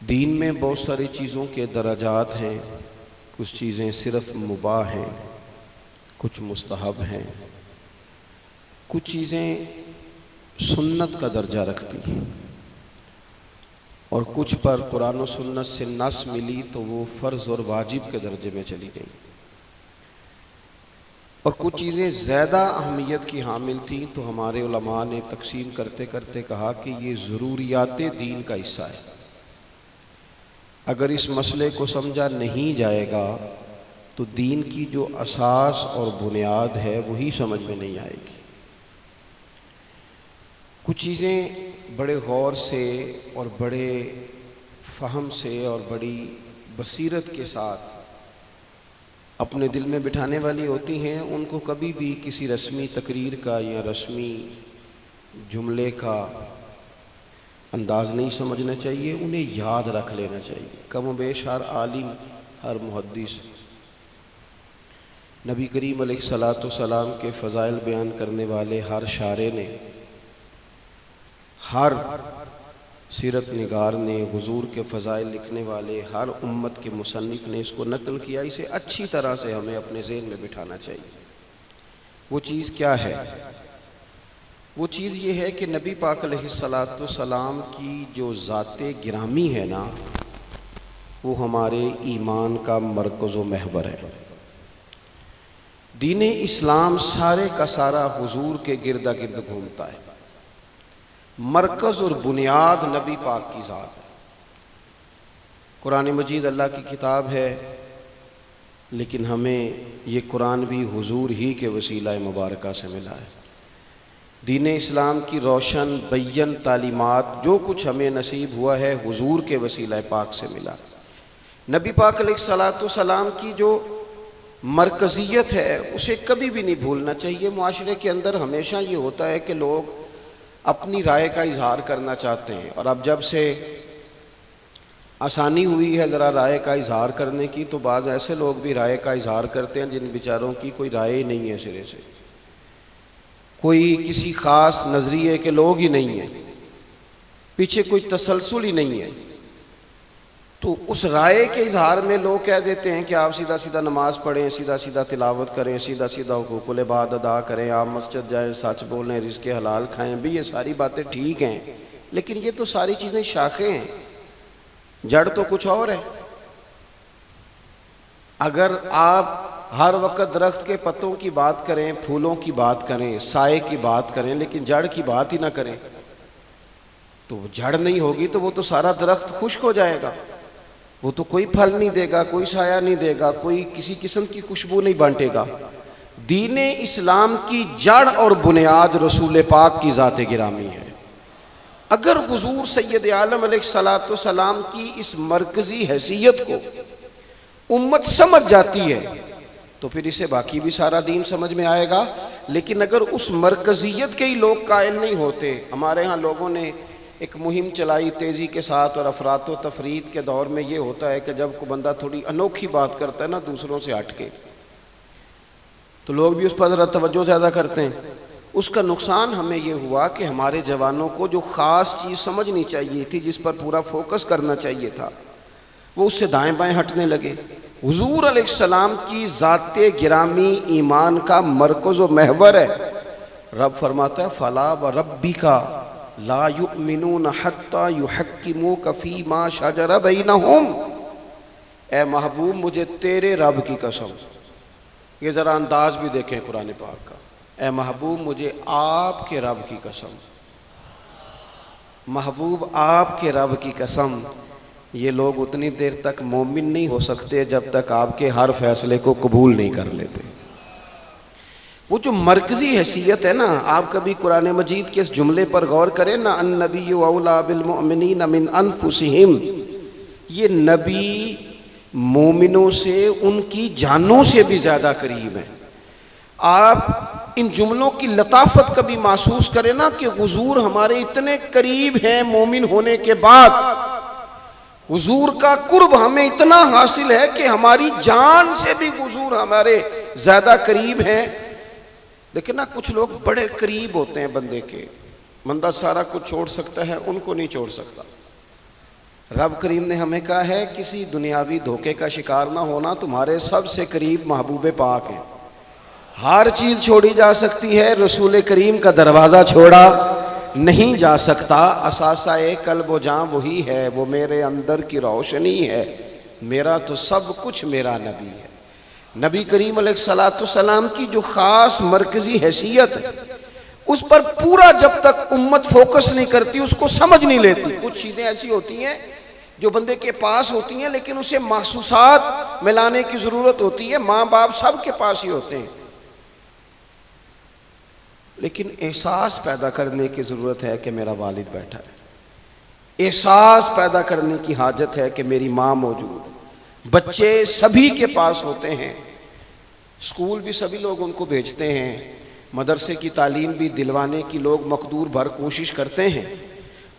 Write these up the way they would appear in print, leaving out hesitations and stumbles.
دین میں بہت ساری چیزوں کے درجات ہیں، کچھ چیزیں صرف مباح ہیں، کچھ مستحب ہیں، کچھ چیزیں سنت کا درجہ رکھتی ہیں، اور کچھ پر قرآن و سنت سے نص ملی تو وہ فرض اور واجب کے درجے میں چلی گئی، اور کچھ چیزیں زیادہ اہمیت کی حامل تھیں تو ہمارے علماء نے تقسیم کرتے کرتے کہا کہ یہ ضروریات دین کا حصہ ہے۔ اگر اس مسئلے کو سمجھا نہیں جائے گا تو دین کی جو اساس اور بنیاد ہے وہی سمجھ میں نہیں آئے گی۔ کچھ چیزیں بڑے غور سے اور بڑے فہم سے اور بڑی بصیرت کے ساتھ اپنے دل میں بٹھانے والی ہوتی ہیں، ان کو کبھی بھی کسی رسمی تقریر کا یا رسمی جملے کا انداز نہیں سمجھنا چاہیے، انہیں یاد رکھ لینا چاہیے۔ کم و بیش ہر عالم، ہر محدث نبی کریم علیہ السلام کے فضائل بیان کرنے والے ہر شارع نے، ہر سیرت نگار نے، حضور کے فضائل لکھنے والے ہر امت کے مصنف نے اس کو نقل کیا۔ اسے اچھی طرح سے ہمیں اپنے ذہن میں بٹھانا چاہیے۔ وہ چیز کیا ہے؟ وہ چیز یہ ہے کہ نبی پاک علیہ السلام کی جو ذات گرامی ہے نا، وہ ہمارے ایمان کا مرکز و محور ہے۔ دین اسلام سارے کا سارا حضور کے گرد گرد گھومتا ہے۔ مرکز اور بنیاد نبی پاک کی ذات ہے۔ قرآن مجید اللہ کی کتاب ہے، لیکن ہمیں یہ قرآن بھی حضور ہی کے وسیلہ مبارکہ سے ملا ہے۔ دین اسلام کی روشن بین تعلیمات جو کچھ ہمیں نصیب ہوا ہے حضور کے وسیلہ پاک سے ملا۔ نبی پاک علیہ السلام کی جو مرکزیت ہے اسے کبھی بھی نہیں بھولنا چاہیے۔ معاشرے کے اندر ہمیشہ یہ ہوتا ہے کہ لوگ اپنی رائے کا اظہار کرنا چاہتے ہیں، اور اب جب سے آسانی ہوئی ہے ذرا رائے کا اظہار کرنے کی، تو بعض ایسے لوگ بھی رائے کا اظہار کرتے ہیں جن بیچاروں کی کوئی رائے ہی نہیں ہے، سرے سے کوئی کسی خاص نظریے کے لوگ ہی نہیں ہیں، پیچھے کوئی تسلسل ہی نہیں ہے۔ تو اس رائے کے اظہار میں لوگ کہہ دیتے ہیں کہ آپ سیدھا سیدھا نماز پڑھیں، سیدھا سیدھا تلاوت کریں، سیدھا سیدھا حقوق العباد ادا کریں، آپ مسجد جائیں، سچ بولیں، رزق حلال کھائیں۔ بھی یہ ساری باتیں ٹھیک ہیں، لیکن یہ تو ساری چیزیں شاخیں ہیں، جڑ تو کچھ اور ہے۔ اگر آپ ہر وقت درخت کے پتوں کی بات کریں، پھولوں کی بات کریں، سائے کی بات کریں، لیکن جڑ کی بات ہی نہ کریں تو وہ جڑ نہیں ہوگی تو وہ تو سارا درخت خشک ہو جائے گا، وہ تو کوئی پھل نہیں دے گا، کوئی سایہ نہیں دے گا، کوئی کسی قسم کی خوشبو نہیں بانٹے گا۔ دین اسلام کی جڑ اور بنیاد رسول پاک کی ذات گرامی ہے۔ اگر حضور سید عالم علیہ السلام کی اس مرکزی حیثیت کو امت سمجھ جاتی ہے تو پھر اسے باقی بھی سارا دین سمجھ میں آئے گا۔ لیکن اگر اس مرکزیت کے ہی لوگ قائل نہیں ہوتے، ہمارے ہاں لوگوں نے ایک مہم چلائی تیزی کے ساتھ، اور افراط و تفرید کے دور میں یہ ہوتا ہے کہ جب کوئی بندہ تھوڑی انوکھی بات کرتا ہے نا دوسروں سے ہٹ کے، تو لوگ بھی اس پر ذرا توجہ زیادہ کرتے ہیں۔ اس کا نقصان ہمیں یہ ہوا کہ ہمارے جوانوں کو جو خاص چیز سمجھنی چاہیے تھی، جس پر پورا فوکس کرنا چاہیے تھا، وہ اس سے دائیں بائیں ہٹنے لگے۔ حضور علیہ السلام کی ذات گرامی ایمان کا مرکز و محور ہے۔ رب فرماتا ہے فَلَا وَرَبِّكَ لَا يُؤْمِنُونَ حَتَّى يُحَكِّمُوكَ فِيمَا شَجَرَ بَيْنَهُمْ۔ اے محبوب مجھے تیرے رب کی قسم، یہ ذرا انداز بھی دیکھیں قرآن پاک کا، اے محبوب مجھے آپ کے رب کی قسم، محبوب آپ کے رب کی قسم، یہ لوگ اتنی دیر تک مومن نہیں ہو سکتے جب تک آپ کے ہر فیصلے کو قبول نہیں کر لیتے۔ وہ جو مرکزی حیثیت ہے نا، آپ کبھی قرآن مجید کے اس جملے پر غور کریں نا، النبی اولی بالمؤمنین من انفسہم، یہ نبی مومنوں سے ان کی جانوں سے بھی زیادہ قریب ہیں۔ آپ ان جملوں کی لطافت کبھی محسوس کریں نا کہ حضور ہمارے اتنے قریب ہیں مومن ہونے کے بعد، حضور کا قرب ہمیں اتنا حاصل ہے کہ ہماری جان سے بھی حضور ہمارے زیادہ قریب ہیں۔ لیکن نا کچھ لوگ بڑے قریب ہوتے ہیں بندے کے، بندہ سارا کچھ چھوڑ سکتا ہے، ان کو نہیں چھوڑ سکتا۔ رب کریم نے ہمیں کہا ہے کسی دنیاوی دھوکے کا شکار نہ ہونا، تمہارے سب سے قریب محبوب پاک ہیں۔ ہر چیز چھوڑی جا سکتی ہے، رسول کریم کا دروازہ چھوڑا نہیں جا سکتا۔ اثاثہ قلب و جاں وہی ہے، وہ میرے اندر کی روشنی ہے، میرا تو سب کچھ میرا نبی ہے۔ نبی کریم علیہ الصلوۃ والسلام کی جو خاص مرکزی حیثیت ہے، اس پر پورا جب تک امت فوکس نہیں کرتی، اس کو سمجھ نہیں لیتی۔ کچھ چیزیں ایسی ہوتی ہیں جو بندے کے پاس ہوتی ہیں، لیکن اسے محسوسات میں لانے کی ضرورت ہوتی ہے۔ ماں باپ سب کے پاس ہی ہوتے ہیں، لیکن احساس پیدا کرنے کی ضرورت ہے کہ میرا والد بیٹھا ہے، احساس پیدا کرنے کی حاجت ہے کہ میری ماں موجود ہے۔ بچے سبھی کے پاس ہوتے ہیں، اسکول بھی سبھی لوگ ان کو بھیجتے ہیں، مدرسے کی تعلیم بھی دلوانے کی لوگ مقدور بھر کوشش کرتے ہیں۔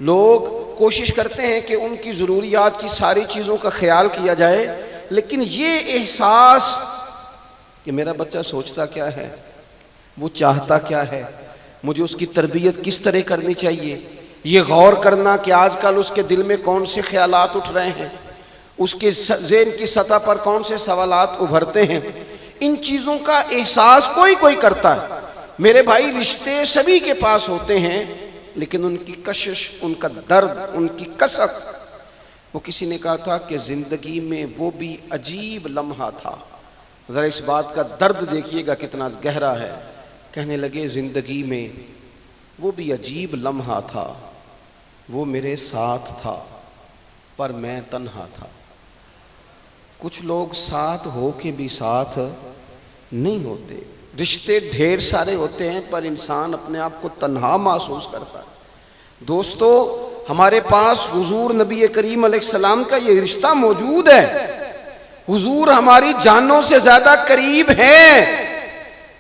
لوگ کوشش کرتے ہیں کہ ان کی ضروریات کی ساری چیزوں کا خیال کیا جائے، لیکن یہ احساس کہ میرا بچہ سوچتا کیا ہے، وہ چاہتا کیا ہے، مجھے اس کی تربیت کس طرح کرنی چاہیے، یہ غور کرنا کہ آج کل اس کے دل میں کون سے خیالات اٹھ رہے ہیں، اس کے ذہن کی سطح پر کون سے سوالات ابھرتے ہیں، ان چیزوں کا احساس کوئی کوئی کرتا ہے۔ میرے بھائی، رشتے سبھی کے پاس ہوتے ہیں، لیکن ان کی کشش، ان کا درد، ان کی کسک، وہ کسی نے کہا تھا کہ زندگی میں وہ بھی عجیب لمحہ تھا۔ ذرا اس بات کا درد دیکھیے گا کتنا گہرا ہے۔ کہنے لگے زندگی میں وہ بھی عجیب لمحہ تھا، وہ میرے ساتھ تھا پر میں تنہا تھا۔ کچھ لوگ ساتھ ہو کے بھی ساتھ نہیں ہوتے، رشتے ڈھیر سارے ہوتے ہیں پر انسان اپنے آپ کو تنہا محسوس کرتا ہے۔ دوستو، ہمارے پاس حضور نبی کریم علیہ السلام کا یہ رشتہ موجود ہے۔ حضور ہماری جانوں سے زیادہ قریب ہیں،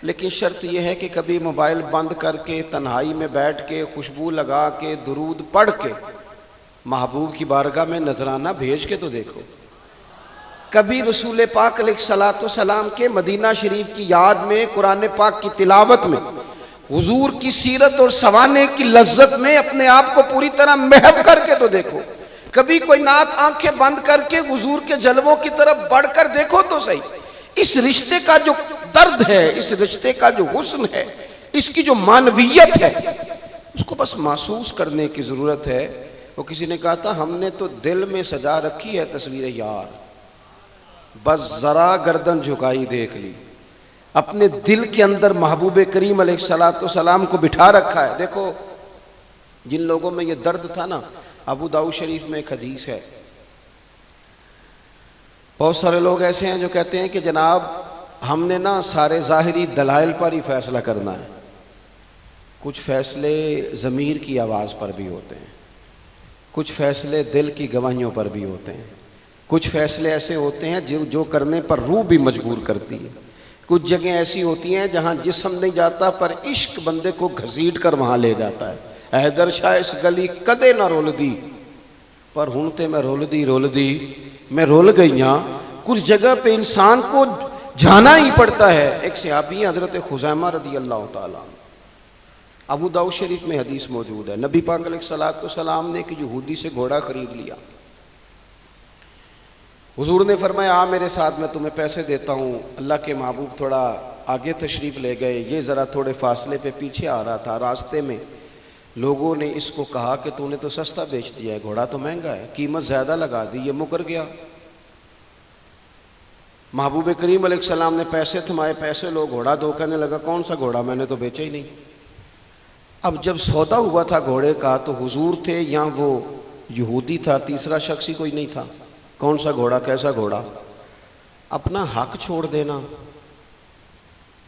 لیکن شرط یہ ہے کہ کبھی موبائل بند کر کے تنہائی میں بیٹھ کے خوشبو لگا کے درود پڑھ کے محبوب کی بارگاہ میں نذرانہ بھیج کے تو دیکھو۔ کبھی رسول پاک علیہ الصلوۃ والسلام کے مدینہ شریف کی یاد میں، قرآن پاک کی تلاوت میں، حضور کی سیرت اور سوانے کی لذت میں اپنے آپ کو پوری طرح محو کر کے تو دیکھو۔ کبھی کوئی نعت آنکھیں بند کر کے حضور کے جلووں کی طرف بڑھ کر دیکھو تو صحیح۔ اس رشتے کا جو درد ہے، اس رشتے کا جو حسن ہے، اس کی جو معنویت ہے، اس کو بس محسوس کرنے کی ضرورت ہے۔ وہ کسی نے کہا تھا ہم نے تو دل میں سجا رکھی ہے تصویر یار، بس ذرا گردن جھکائی دیکھ لی۔ اپنے دل کے اندر محبوب کریم علیہ الصلوۃ والسلام کو بٹھا رکھا ہے۔ دیکھو، جن لوگوں میں یہ درد تھا نا، ابو داؤد شریف میں ایک حدیث ہے، بہت سارے لوگ ایسے ہیں جو کہتے ہیں کہ جناب ہم نے نا سارے ظاہری دلائل پر ہی فیصلہ کرنا ہے۔ کچھ فیصلے ضمیر کی آواز پر بھی ہوتے ہیں، کچھ فیصلے دل کی گواہیوں پر بھی ہوتے ہیں، کچھ فیصلے ایسے ہوتے ہیں جو کرنے پر روح بھی مجبور کرتی ہے، کچھ جگہیں ایسی ہوتی ہیں جہاں جسم نہیں جاتا پر عشق بندے کو گھسیٹ کر وہاں لے جاتا ہے۔ حیدر شاہ اس گلی کدے نہ رول دی، پر ہوں تے میں رول دی میں رول گئی ہاں۔ کچھ جگہ پہ انسان کو جانا ہی پڑتا ہے۔ ایک صحابی ہیں حضرت خزیمہ رضی اللہ تعالیٰ، ابو داؤد شریف میں حدیث موجود ہے، نبی پاک علیہ الصلوۃ والسلام نے ایک یہودی سے گھوڑا خرید لیا۔ حضور نے فرمایا آ میرے ساتھ، میں تمہیں پیسے دیتا ہوں۔ اللہ کے محبوب تھوڑا آگے تشریف لے گئے، یہ ذرا تھوڑے فاصلے پہ پیچھے آ رہا تھا۔ راستے میں لوگوں نے اس کو کہا کہ تو نے تو سستا بیچ دیا ہے، گھوڑا تو مہنگا ہے، قیمت زیادہ لگا دی، یہ مکر گیا۔ محبوب کریم علیہ السلام نے پیسے تھمائے، پیسے لو، گھوڑا دو، کہنے لگا کون سا گھوڑا، میں نے تو بیچا ہی نہیں۔ اب جب سودا ہوا تھا گھوڑے کا تو حضور تھے یا وہ یہودی تھا، تیسرا شخص ہی کوئی نہیں تھا۔ کون سا گھوڑا، کیسا گھوڑا؟ اپنا حق چھوڑ دینا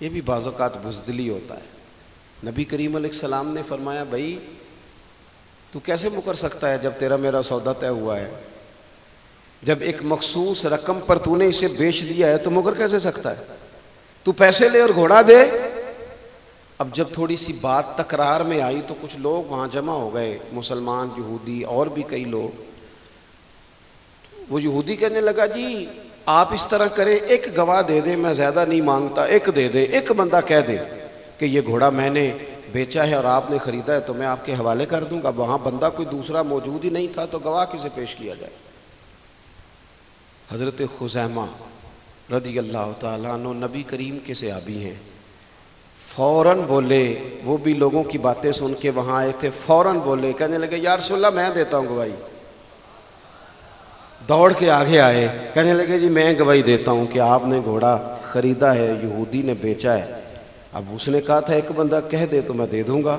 یہ بھی بعض اوقات بزدلی ہوتا ہے۔ نبی کریم علیہ السلام نے فرمایا بھائی تو کیسے مکر سکتا ہے جب تیرا میرا سودا طے ہوا ہے؟ جب ایک مخصوص رقم پر تو نے اسے بیچ دیا ہے تو مکر کیسے سکتا ہے؟ تو پیسے لے اور گھوڑا دے۔ اب جب تھوڑی سی بات تکرار میں آئی تو کچھ لوگ وہاں جمع ہو گئے، مسلمان، یہودی اور بھی کئی لوگ۔ وہ یہودی کہنے لگا جی آپ اس طرح کریں، ایک گواہ دے دے، میں زیادہ نہیں مانگتا، ایک دے دے، ایک بندہ کہہ دے کہ یہ گھوڑا میں نے بیچا ہے اور آپ نے خریدا ہے تو میں آپ کے حوالے کر دوں گا. وہاں بندہ کوئی دوسرا موجود ہی نہیں تھا تو گواہ کسے پیش کیا جائے؟ حضرت خزیمہ رضی اللہ تعالیٰ عنہ نبی کریم کے صحابی ہیں. فوراً بولے، وہ بھی لوگوں کی باتیں سن کے وہاں آئے تھے، فوراً بولے، کہنے لگے یا رسول اللہ میں دیتا ہوں گواہی. دوڑ کے آگے آئے، کہنے لگے جی میں گواہی دیتا ہوں کہ آپ نے گھوڑا خریدا ہے، یہودی نے بیچا ہے. اب اس نے کہا تھا ایک بندہ کہہ دے تو میں دے دوں گا.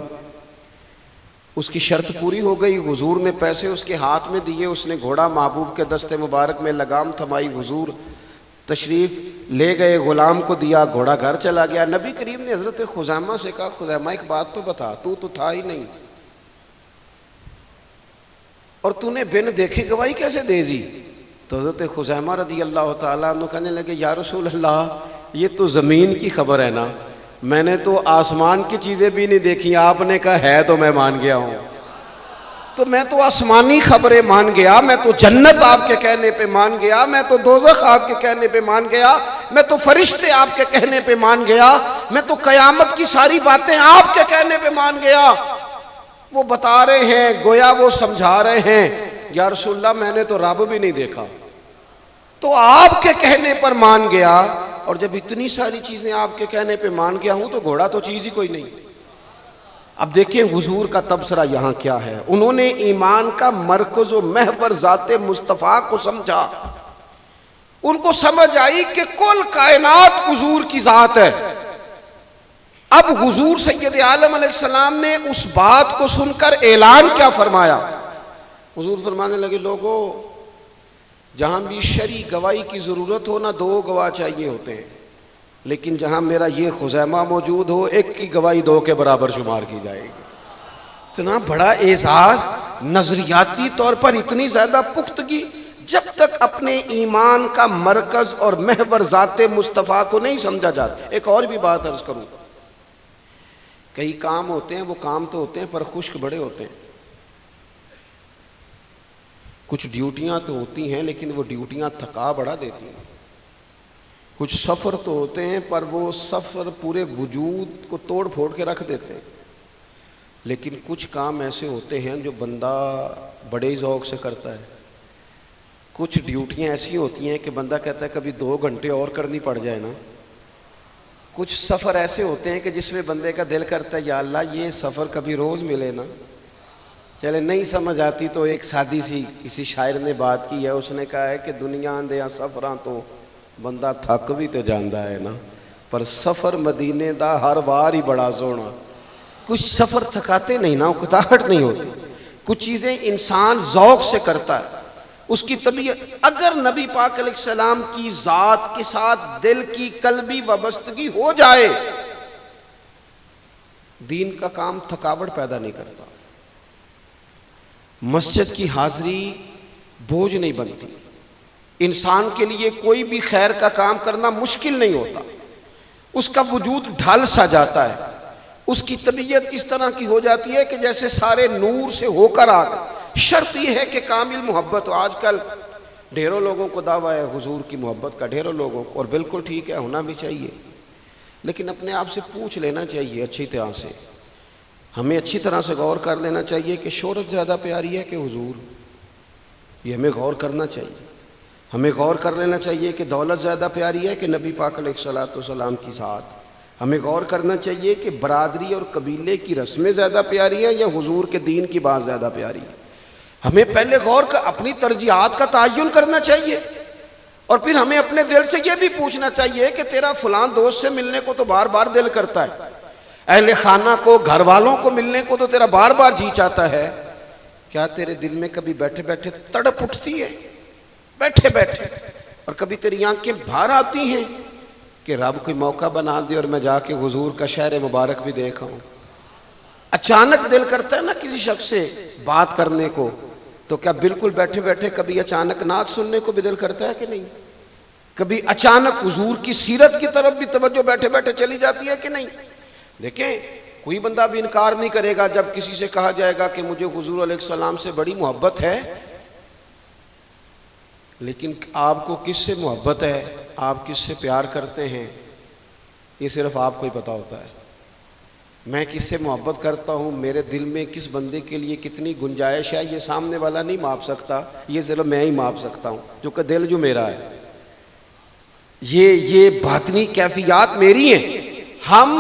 اس کی شرط پوری ہو گئی. حضور نے پیسے اس کے ہاتھ میں دیے، اس نے گھوڑا محبوب کے دستے مبارک میں لگام تھمائی، حضور تشریف لے گئے، غلام کو دیا، گھوڑا گھر چلا گیا. نبی کریم نے حضرت خزیمہ سے کہا خزیمہ ایک بات تو بتا، تو تھا ہی نہیں اور تو نے بن دیکھے گواہی کیسے دے دی؟ تو حضرت خزیمہ رضی اللہ تعالیٰ عنہ کہنے لگے یا رسول اللہ یہ تو زمین کی خبر ہے نا، میں نے تو آسمان کی چیزیں بھی نہیں دیکھی، آپ نے کہا ہے تو میں مان گیا ہوں. تو میں تو آسمانی خبریں مان گیا، میں تو جنت آپ کے کہنے پہ مان گیا، میں تو دوزخ آپ کے کہنے پہ مان گیا، میں تو فرشتے آپ کے کہنے پہ مان گیا، میں تو قیامت کی ساری باتیں آپ کے کہنے پہ مان گیا. وہ بتا رہے ہیں، گویا وہ سمجھا رہے ہیں یا رسول اللہ میں نے تو رب بھی نہیں دیکھا، تو آپ کے کہنے پر مان گیا. اور جب اتنی ساری چیزیں آپ کے کہنے پہ مان گیا ہوں تو گھوڑا تو چیز ہی کوئی نہیں. اب دیکھیں حضور کا تبصرہ یہاں کیا ہے. انہوں نے ایمان کا مرکز و محور ذات مصطفیٰ کو سمجھا. ان کو سمجھ آئی کہ کل کائنات حضور کی ذات ہے. اب حضور سید عالم علیہ السلام نے اس بات کو سن کر اعلان کیا فرمایا؟ حضور فرمانے لگے لوگوں جہاں بھی شرعی گواہی کی ضرورت ہو نہ دو گواہ چاہیے ہوتے ہیں، لیکن جہاں میرا یہ خزیمہ موجود ہو ایک کی گواہی دو کے برابر شمار کی جائے گی. اتنا بڑا اعزاز، نظریاتی طور پر اتنی زیادہ پختگی. جب تک اپنے ایمان کا مرکز اور محور ذات مصطفیٰ کو نہیں سمجھا جاتا. ایک اور بھی بات عرض کروں، کئی کام ہوتے ہیں، وہ کام تو ہوتے ہیں پر خشک بڑے ہوتے ہیں. کچھ ڈیوٹیاں تو ہوتی ہیں لیکن وہ ڈیوٹیاں تھکا بڑا دیتی ہیں. کچھ سفر تو ہوتے ہیں پر وہ سفر پورے وجود کو توڑ پھوڑ کے رکھ دیتے ہیں. لیکن کچھ کام ایسے ہوتے ہیں جو بندہ بڑے ذوق سے کرتا ہے. کچھ ڈیوٹیاں ایسی ہوتی ہیں کہ بندہ کہتا ہے کبھی 2 گھنٹے اور کرنی پڑ جائے نا. کچھ سفر ایسے ہوتے ہیں کہ جس میں بندے کا دل کرتا ہے یا اللہ یہ سفر کبھی روز ملے نا. چلے نہیں سمجھ آتی تو ایک سادی سی کسی شاعر نے بات کی ہے، اس نے کہا ہے کہ دنیا اندیاں سفراں تو بندہ تھک بھی تو جاندا ہے نا، پر سفر مدینے دا ہر بار ہی بڑا سونا. کچھ سفر تھکاتے نہیں نا، اکتاہٹ نہیں ہوتی. کچھ چیزیں انسان ذوق سے کرتا ہے، اس کی طبیعت. اگر نبی پاک علیہ السلام کی ذات کے ساتھ دل کی قلبی وابستگی ہو جائے، دین کا کام تھکاوٹ پیدا نہیں کرتا. مسجد کی حاضری بوجھ نہیں بنتی. انسان کے لیے کوئی بھی خیر کا کام کرنا مشکل نہیں ہوتا. اس کا وجود ڈھل سا جاتا ہے. اس کی طبیعت اس طرح کی ہو جاتی ہے کہ جیسے سارے نور سے ہو کر آ گئے. شرط یہ ہے کہ کامل محبت ہو. آج کل ڈھیروں لوگوں کو دعویٰ ہے حضور کی محبت کا، ڈھیروں لوگوں کو، اور بالکل ٹھیک ہے، ہونا بھی چاہیے. لیکن اپنے آپ سے پوچھ لینا چاہیے اچھی طرح سے. ہمیں اچھی طرح سے غور کر لینا چاہیے کہ شہرت زیادہ پیاری ہے کہ حضور؟ یہ ہمیں غور کرنا چاہیے. ہمیں غور کر لینا چاہیے کہ دولت زیادہ پیاری ہے کہ نبی پاک علیہ السلام کی ذات؟ ہمیں غور کرنا چاہیے کہ برادری اور قبیلے کی رسمیں زیادہ پیاری ہیں یا حضور کے دین کی بات زیادہ پیاری ہے؟ ہمیں پہلے غور کر اپنی ترجیحات کا تعین کرنا چاہیے، اور پھر ہمیں اپنے دل سے یہ بھی پوچھنا چاہیے کہ تیرا فلاں دوست سے ملنے کو تو بار بار دل کرتا ہے، اہل خانہ کو، گھر والوں کو ملنے کو تو تیرا بار بار جی چاہتا ہے، کیا تیرے دل میں کبھی بیٹھے بیٹھے تڑپ اٹھتی ہے؟ بیٹھے بیٹھے. اور کبھی تیری آنکھیں باہر آتی ہیں کہ رب کوئی موقع بنا دے اور میں جا کے حضور کا شہر مبارک بھی دیکھا ہوں. اچانک دل کرتا ہے نا کسی شخص سے بات کرنے کو، تو کیا بالکل بیٹھے بیٹھے کبھی اچانک نعت سننے کو بھی دل کرتا ہے کہ نہیں؟ کبھی اچانک حضور کی سیرت کی طرف بھی توجہ بیٹھے بیٹھے چلی جاتی ہے کہ نہیں؟ دیکھیں کوئی بندہ بھی انکار نہیں کرے گا جب کسی سے کہا جائے گا کہ مجھے حضور علیہ السلام سے بڑی محبت ہے. لیکن آپ کو کس سے محبت ہے، آپ کس سے پیار کرتے ہیں، یہ صرف آپ کو ہی پتا ہوتا ہے. میں کس سے محبت کرتا ہوں، میرے دل میں کس بندے کے لیے کتنی گنجائش ہے، یہ سامنے والا نہیں ماپ سکتا، یہ صرف میں ہی ماپ سکتا ہوں، جو کہ دل جو میرا ہے۔ یہ باطنی کیفیات میری ہیں۔ ہم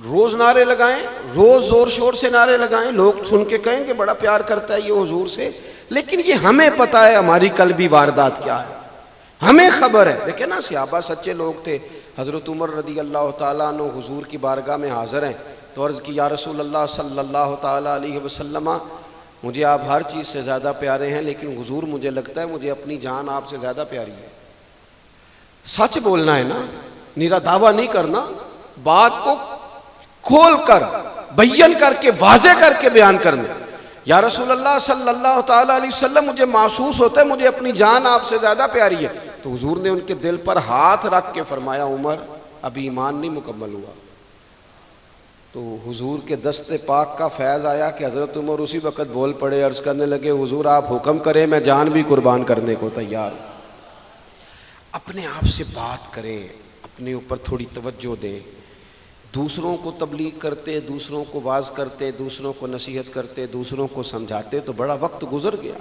روز نعرے لگائیں، روز زور شور سے نعرے لگائیں، لوگ سن کے کہیں کہ بڑا پیار کرتا ہے یہ حضور سے، لیکن یہ ہمیں پتا ہے ہماری قلبی واردات کیا ہے، ہمیں خبر ہے۔ دیکھیں نا، صحابہ سچے لوگ تھے۔ حضرت عمر رضی اللہ تعالیٰ عنہ حضور کی بارگاہ میں حاضر ہیں تو عرض کی، یا رسول اللہ صلی اللہ تعالیٰ علیہ وسلم، مجھے آپ ہر چیز سے زیادہ پیارے ہیں، لیکن حضور مجھے لگتا ہے مجھے اپنی جان آپ سے زیادہ پیاری ہے۔ سچ بولنا ہے نا، نیرا دعویٰ نہیں کرنا، بات کو کھول کر بیان کر کے واضح کر کے بیان کرنا۔ یا رسول اللہ صلی اللہ تعالیٰ علیہ وسلم، مجھے محسوس ہوتا ہے مجھے اپنی جان آپ سے زیادہ پیاری ہے۔ تو حضور نے ان کے دل پر ہاتھ رکھ کے فرمایا، عمر ابھی ایمان نہیں مکمل ہوا۔ تو حضور کے دست پاک کا فیض آیا کہ حضرت عمر اسی وقت بول پڑے، عرض کرنے لگے، حضور آپ حکم کریں، میں جان بھی قربان کرنے کو تیار ہوں۔ اپنے آپ سے بات کریں، اپنے اوپر تھوڑی توجہ دیں، دوسروں کو تبلیغ کرتے، دوسروں کو واعظ کرتے، دوسروں کو نصیحت کرتے، دوسروں کو سمجھاتے تو بڑا وقت گزر گیا۔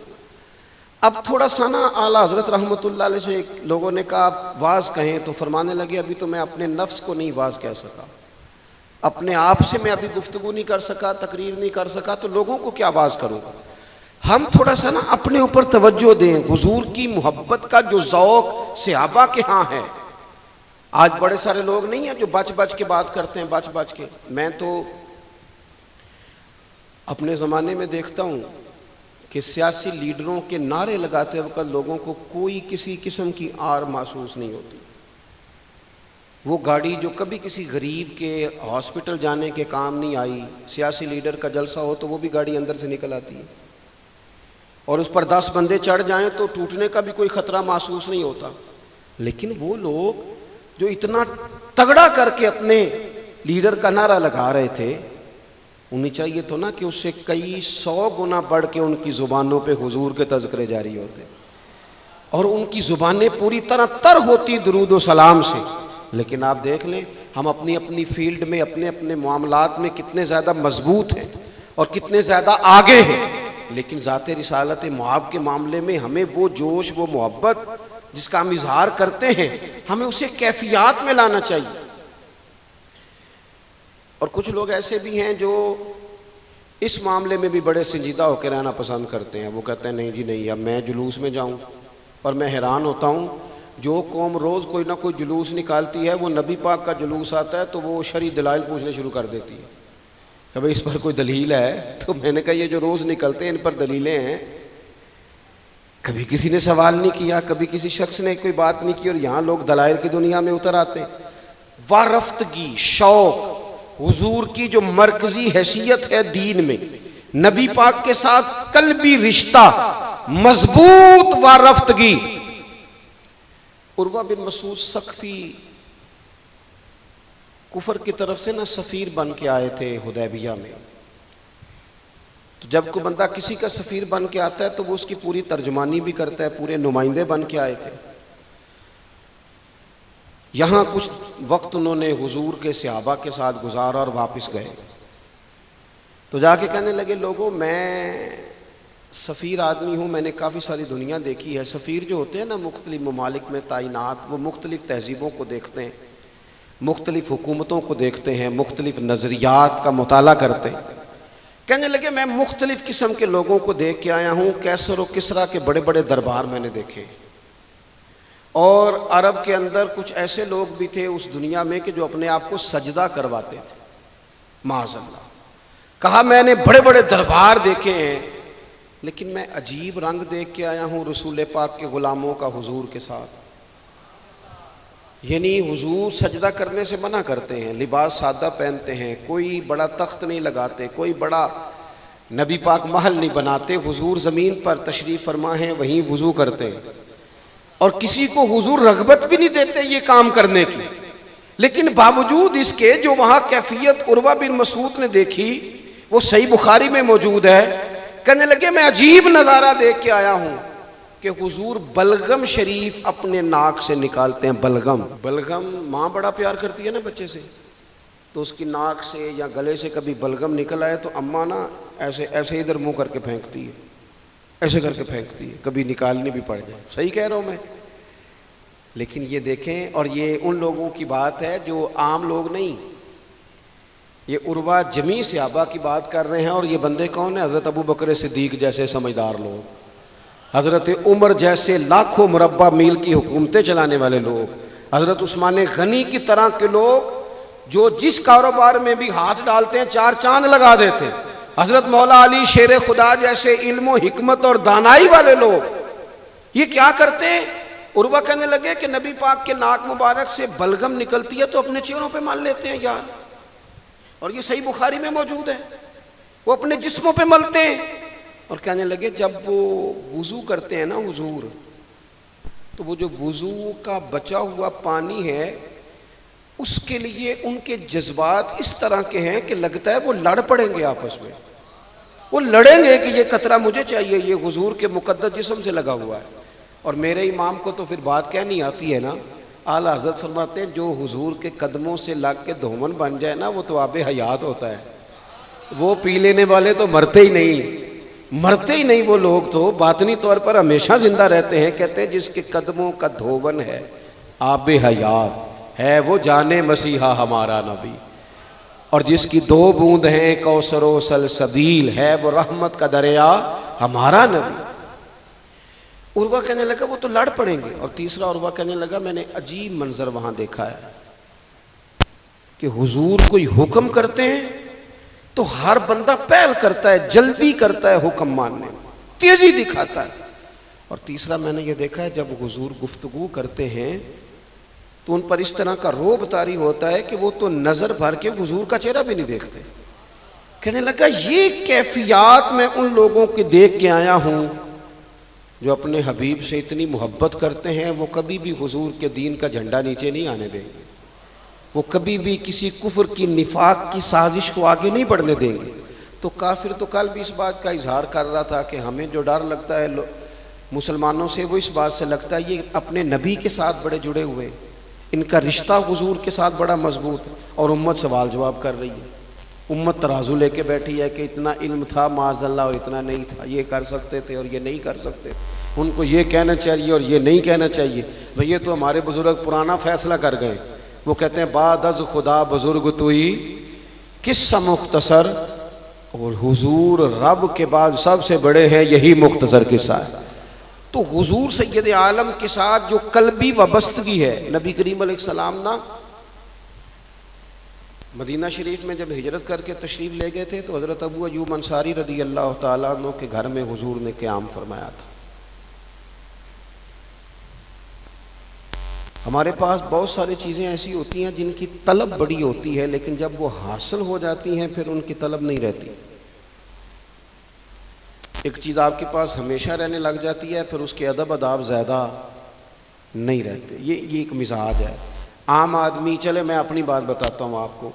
اب تھوڑا سا نا اعلیٰ حضرت رحمۃ اللہ علیہ سے لوگوں نے کہا آپ واعظ کہیں، تو فرمانے لگے ابھی تو میں اپنے نفس کو نہیں واعظ کہہ سکا، اپنے آپ سے میں ابھی گفتگو نہیں کر سکا، تقریر نہیں کر سکا، تو لوگوں کو کیا واعظ کروں گا۔ ہم تھوڑا سا نا اپنے اوپر توجہ دیں، حضور کی محبت کا جو ذوق صحابہ کے ہاں ہے۔ آج بڑے سارے لوگ نہیں ہیں جو بچ بچ کے بات کرتے ہیں، بچ بچ کے۔ میں تو اپنے زمانے میں دیکھتا ہوں کہ سیاسی لیڈروں کے نعرے لگاتے وقت لوگوں کو کوئی کسی قسم کی آر محسوس نہیں ہوتی۔ وہ گاڑی جو کبھی کسی غریب کے ہاسپٹل جانے کے کام نہیں آئی، سیاسی لیڈر کا جلسہ ہو تو وہ بھی گاڑی اندر سے نکل آتی ہے، اور اس پر 10 بندے چڑھ جائیں تو ٹوٹنے کا بھی کوئی خطرہ محسوس نہیں ہوتا۔ لیکن وہ لوگ جو اتنا تگڑا کر کے اپنے لیڈر کا نعرہ لگا رہے تھے، انہیں چاہیے تو نا کہ اس سے کئی 100 گنا بڑھ کے ان کی زبانوں پہ حضور کے تذکرے جاری ہوتے، اور ان کی زبانیں پوری طرح تر ہوتی درود و سلام سے۔ لیکن آپ دیکھ لیں ہم اپنی اپنی فیلڈ میں، اپنے اپنے معاملات میں کتنے زیادہ مضبوط ہیں اور کتنے زیادہ آگے ہیں، لیکن ذات رسالت معاب کے معاملے میں ہمیں وہ جوش، وہ محبت جس کا ہم اظہار کرتے ہیں، ہمیں اسے کیفیات میں لانا چاہیے۔ اور کچھ لوگ ایسے بھی ہیں جو اس معاملے میں بھی بڑے سنجیدہ ہو کے رہنا پسند کرتے ہیں۔ وہ کہتے ہیں نہیں جی نہیں، اب میں جلوس میں جاؤں۔ اور میں حیران ہوتا ہوں، جو قوم روز کوئی نہ کوئی جلوس نکالتی ہے، وہ نبی پاک کا جلوس آتا ہے تو وہ شرعی دلائل پوچھنے شروع کر دیتی ہے کہ بھئی اس پر کوئی دلیل ہے؟ تو میں نے کہا یہ جو روز نکلتے ہیں ان پر دلیلیں ہیں؟ کبھی کسی نے سوال نہیں کیا، کبھی کسی شخص نے کوئی بات نہیں کی، اور یہاں لوگ دلائل کی دنیا میں اتر آتے ہیں۔ وارفتگی، شوق، حضور کی جو مرکزی حیثیت ہے دین میں، نبی پاک کے ساتھ قلبی رشتہ، مضبوط وارفتگی۔ عروہ بن مسعود ثقفی کفر کی طرف سے نہ سفیر بن کے آئے تھے حدیبیہ میں۔ تو جب کوئی بندہ کسی کا سفیر بن کے آتا ہے تو وہ اس کی پوری ترجمانی بھی کرتا ہے، پورے نمائندے بن کے آئے تھے۔ یہاں کچھ وقت انہوں نے حضور کے صحابہ کے ساتھ گزارا اور واپس گئے، تو جا کے کہنے لگے لوگوں میں سفیر آدمی ہوں، میں نے کافی ساری دنیا دیکھی ہے۔ سفیر جو ہوتے ہیں نا مختلف ممالک میں تعینات، وہ مختلف تہذیبوں کو دیکھتے ہیں، مختلف حکومتوں کو دیکھتے ہیں، مختلف نظریات کا مطالعہ کرتے ہیں۔ کہنے لگے میں مختلف قسم کے لوگوں کو دیکھ کے آیا ہوں، کیسر و کسریٰ کے بڑے بڑے دربار میں نے دیکھے، اور عرب کے اندر کچھ ایسے لوگ بھی تھے اس دنیا میں کہ جو اپنے آپ کو سجدہ کرواتے تھے، معاذ اللہ۔ کہا میں نے بڑے بڑے دربار دیکھے ہیں، لیکن میں عجیب رنگ دیکھ کے آیا ہوں رسول پاک کے غلاموں کا حضور کے ساتھ۔ یعنی حضور سجدہ کرنے سے منع کرتے ہیں، لباس سادہ پہنتے ہیں، کوئی بڑا تخت نہیں لگاتے، کوئی بڑا نبی پاک محل نہیں بناتے، حضور زمین پر تشریف فرما ہیں وہیں وضو کرتے ہیں، اور کسی کو حضور رغبت بھی نہیں دیتے یہ کام کرنے کی۔ لیکن باوجود اس کے جو وہاں کیفیت عروہ بن مسعود نے دیکھی وہ صحیح بخاری میں موجود ہے۔ کہنے لگے میں عجیب نظارہ دیکھ کے آیا ہوں کہ حضور بلغم شریف اپنے ناک سے نکالتے ہیں۔ بلغم، بلغم ماں بڑا پیار کرتی ہے نا بچے سے، تو اس کی ناک سے یا گلے سے کبھی بلغم نکل آئے تو اماں نا ایسے ایسے ادھر منہ کر کے پھینکتی ہے، ایسے کر کے پھینکتی ہے، کبھی نکالنی بھی پڑ جائے۔ صحیح کہہ رہا ہوں میں؟ لیکن یہ دیکھیں، اور یہ ان لوگوں کی بات ہے جو عام لوگ نہیں، یہ عروا جمیع صحابہ کی بات کر رہے ہیں۔ اور یہ بندے کون ہیں؟ حضرت ابو بکر صدیق جیسے سمجھدار لوگ، حضرت عمر جیسے لاکھوں مربع میل کی حکومتیں چلانے والے لوگ، حضرت عثمان غنی کی طرح کے لوگ جو جس کاروبار میں بھی ہاتھ ڈالتے ہیں چار چاند لگا دیتے، حضرت مولا علی شیر خدا جیسے علم و حکمت اور دانائی والے لوگ، یہ کیا کرتے ہیں؟ عروہ کہنے لگے کہ نبی پاک کے ناک مبارک سے بلغم نکلتی ہے تو اپنے چہروں پہ مان لیتے ہیں یار، اور یہ صحیح بخاری میں موجود ہے، وہ اپنے جسموں پہ ملتے ہیں۔ اور کہنے لگے جب وہ وضو کرتے ہیں نا حضور، تو وہ جو وضو کا بچا ہوا پانی ہے اس کے لیے ان کے جذبات اس طرح کے ہیں کہ لگتا ہے وہ لڑ پڑیں گے آپس میں، وہ لڑیں گے کہ یہ قطرہ مجھے چاہیے، یہ حضور کے مقدس جسم سے لگا ہوا ہے۔ اور میرے امام کو تو پھر بات کہنی آتی ہے نا، اعلیٰ حضرت فرماتے ہیں جو حضور کے قدموں سے لگ کے دھومن بن جائے نا وہ تو آب حیات ہوتا ہے، وہ پی لینے والے تو مرتے ہی نہیں وہ لوگ تو باطنی طور پر ہمیشہ زندہ رہتے ہیں۔ کہتے ہیں جس کے قدموں کا دھوون ہے آب حیات ہے، وہ جانے مسیحا ہمارا نبی، اور جس کی دو بوند ہیں کوثر و سلسبیل ہے، وہ رحمت کا دریا ہمارا نبی۔ عروہ کہنے لگا وہ تو لڑ پڑیں گے۔ اور تیسرا عروہ کہنے لگا میں نے عجیب منظر وہاں دیکھا ہے کہ حضور کوئی حکم کرتے ہیں تو ہر بندہ پہل کرتا ہے، جلدی کرتا ہے حکم ماننے میں، تیزی دکھاتا ہے۔ اور تیسرا میں نے یہ دیکھا ہے جب حضور گفتگو کرتے ہیں تو ان پر اس طرح کا روب طاری ہوتا ہے کہ وہ تو نظر بھر کے حضور کا چہرہ بھی نہیں دیکھتے۔ کہنے لگا یہ کیفیات میں ان لوگوں کے دیکھ کے آیا ہوں جو اپنے حبیب سے اتنی محبت کرتے ہیں، وہ کبھی بھی حضور کے دین کا جھنڈا نیچے نہیں آنے دیں گے، وہ کبھی بھی کسی کفر کی نفاق کی سازش کو آگے نہیں بڑھنے دیں گے۔ تو کافر تو کل بھی اس بات کا اظہار کر رہا تھا کہ ہمیں جو ڈر لگتا ہے مسلمانوں سے وہ اس بات سے لگتا ہے یہ اپنے نبی کے ساتھ بڑے جڑے ہوئے، ان کا رشتہ حضور کے ساتھ بڑا مضبوط، اور امت سوال جواب کر رہی ہے، امت ترازو لے کے بیٹھی ہے کہ اتنا علم تھا معاذ اللہ اور اتنا نہیں تھا، یہ کر سکتے تھے اور یہ نہیں کر سکتے، ان کو یہ کہنا چاہیے اور یہ نہیں کہنا چاہیے۔ بھئی یہ تو ہمارے بزرگ پرانا فیصلہ کر گئے، وہ کہتے ہیں بعد از خدا بزرگ توئی قصہ مختصر، اور حضور رب کے بعد سب سے بڑے ہیں، یہی مختصر قصہ ہے۔ تو حضور سید عالم کے ساتھ جو قلبی وابستگی ہے، نبی کریم علیہ السلام نا مدینہ شریف میں جب ہجرت کر کے تشریف لے گئے تھے تو حضرت ابو ایوب انصاری رضی اللہ تعالیٰ عنہ کے گھر میں حضور نے قیام فرمایا تھا۔ ہمارے پاس بہت ساری چیزیں ایسی ہوتی ہیں جن کی طلب بڑی ہوتی ہے لیکن جب وہ حاصل ہو جاتی ہیں پھر ان کی طلب نہیں رہتی۔ ایک چیز آپ کے پاس ہمیشہ رہنے لگ جاتی ہے پھر اس کے ادب اداب زیادہ نہیں رہتے، یہ ایک مزاج ہے۔ عام آدمی، چلے میں اپنی بات بتاتا ہوں آپ کو،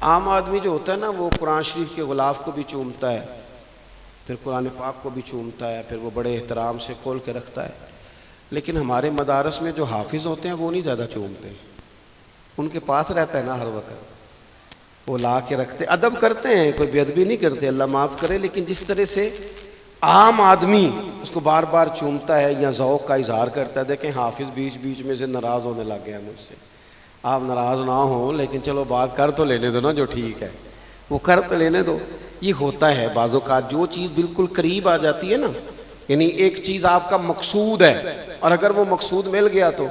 عام آدمی جو ہوتا ہے نا وہ قرآن شریف کے غلاف کو بھی چومتا ہے، پھر قرآن پاک کو بھی چومتا ہے، پھر وہ بڑے احترام سے کھول کے رکھتا ہے، لیکن ہمارے مدارس میں جو حافظ ہوتے ہیں وہ نہیں زیادہ چومتے، ان کے پاس رہتا ہے نا ہر وقت، وہ لا کے رکھتے، ادب کرتے ہیں، کوئی بے ادبی نہیں کرتے، اللہ معاف کرے، لیکن جس طرح سے عام آدمی اس کو بار بار چومتا ہے یا ذوق کا اظہار کرتا ہے، دیکھیں حافظ بیچ بیچ میں سے ناراض ہونے لگ گیا مجھ سے، آپ ناراض نہ ہوں لیکن چلو بات کر تو لینے دو نا، جو ٹھیک ہے وہ کر تو لینے دو۔ یہ ہوتا ہے بعض اوقات جو چیز بالکل قریب آ جاتی ہے نا، یعنی ایک چیز آپ کا مقصود ہے اور اگر وہ مقصود مل گیا تو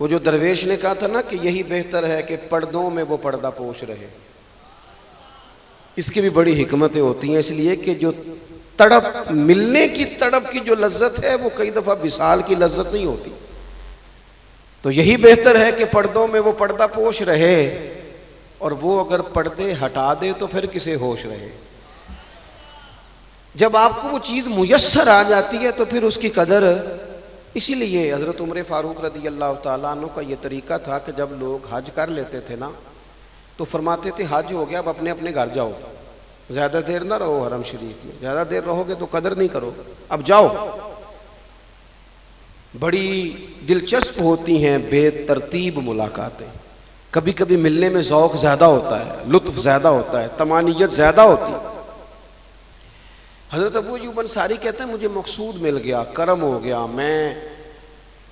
وہ جو درویش نے کہا تھا نا کہ یہی بہتر ہے کہ پردوں میں وہ پردہ پوش رہے، اس کی بھی بڑی حکمتیں ہوتی ہیں، اس لیے کہ جو تڑپ، ملنے کی تڑپ کی جو لذت ہے وہ کئی دفعہ وصال کی لذت نہیں ہوتی، تو یہی بہتر ہے کہ پردوں میں وہ پردہ پوش رہے، اور وہ اگر پردے ہٹا دے تو پھر کسے ہوش رہے۔ جب آپ کو وہ چیز میسر آ جاتی ہے تو پھر اس کی قدر، اسی لیے حضرت عمر فاروق رضی اللہ تعالیٰ عنہ کا یہ طریقہ تھا کہ جب لوگ حج کر لیتے تھے نا تو فرماتے تھے حج ہو گیا اب اپنے اپنے گھر جاؤ، زیادہ دیر نہ رہو حرم شریف میں، زیادہ دیر رہو گے تو قدر نہیں کرو، اب جاؤ۔ بڑی دلچسپ ہوتی ہیں بے ترتیب ملاقاتیں. کبھی کبھی ملنے میں ذوق زیادہ ہوتا ہے، لطف زیادہ ہوتا ہے، طمانینت زیادہ ہوتی ہے. حضرت ابو ایوب انصاری کہتے ہیں مجھے مقصود مل گیا، کرم ہو گیا، میں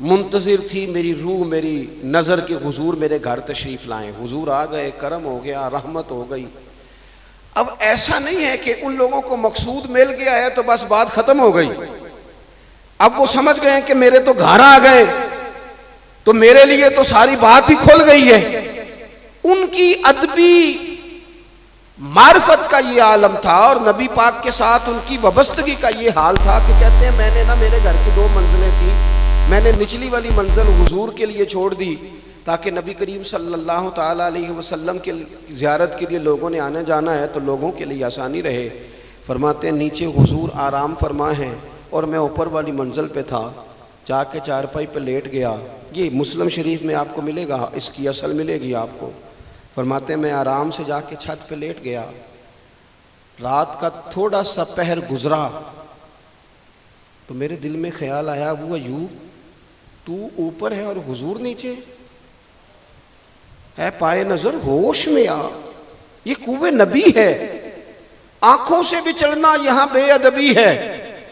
منتظر تھی، میری روح میری نظر کے حضور میرے گھر تشریف لائیں، حضور آ گئے، کرم ہو گیا، رحمت ہو گئی. اب ایسا نہیں ہے کہ ان لوگوں کو مقصود مل گیا ہے تو بس بات ختم ہو گئی. اب وہ سمجھ گئے ہیں کہ میرے تو گھر آ گئے تو میرے لیے تو ساری بات ہی کھل گئی ہے. ان کی ادبی معرفت کا یہ عالم تھا اور نبی پاک کے ساتھ ان کی وابستگی کا یہ حال تھا کہ کہتے ہیں میں نے نا میرے گھر کی 2 منزلیں تھیں، میں نے نچلی والی منزل حضور کے لیے چھوڑ دی تاکہ نبی کریم صلی اللہ تعالی علیہ وسلم کے زیارت کے لیے لوگوں نے آنے جانا ہے تو لوگوں کے لیے آسانی رہے. فرماتے ہیں نیچے حضور آرام فرما ہیں اور میں اوپر والی منزل پہ تھا، جا کے چارپائی پہ لیٹ گیا. یہ مسلم شریف میں آپ کو ملے گا، اس کی اصل ملے گی آپ کو. فرماتے ہیں میں آرام سے جا کے چھت پہ لیٹ گیا، رات کا تھوڑا سا پہر گزرا تو میرے دل میں خیال آیا وہ ایوب تو اوپر ہے اور حضور نیچے ہے، پائے نظر ہوش میں آ، یہ کوہ نبی ہے، آنکھوں سے بھی چلنا یہاں بے ادبی ہے.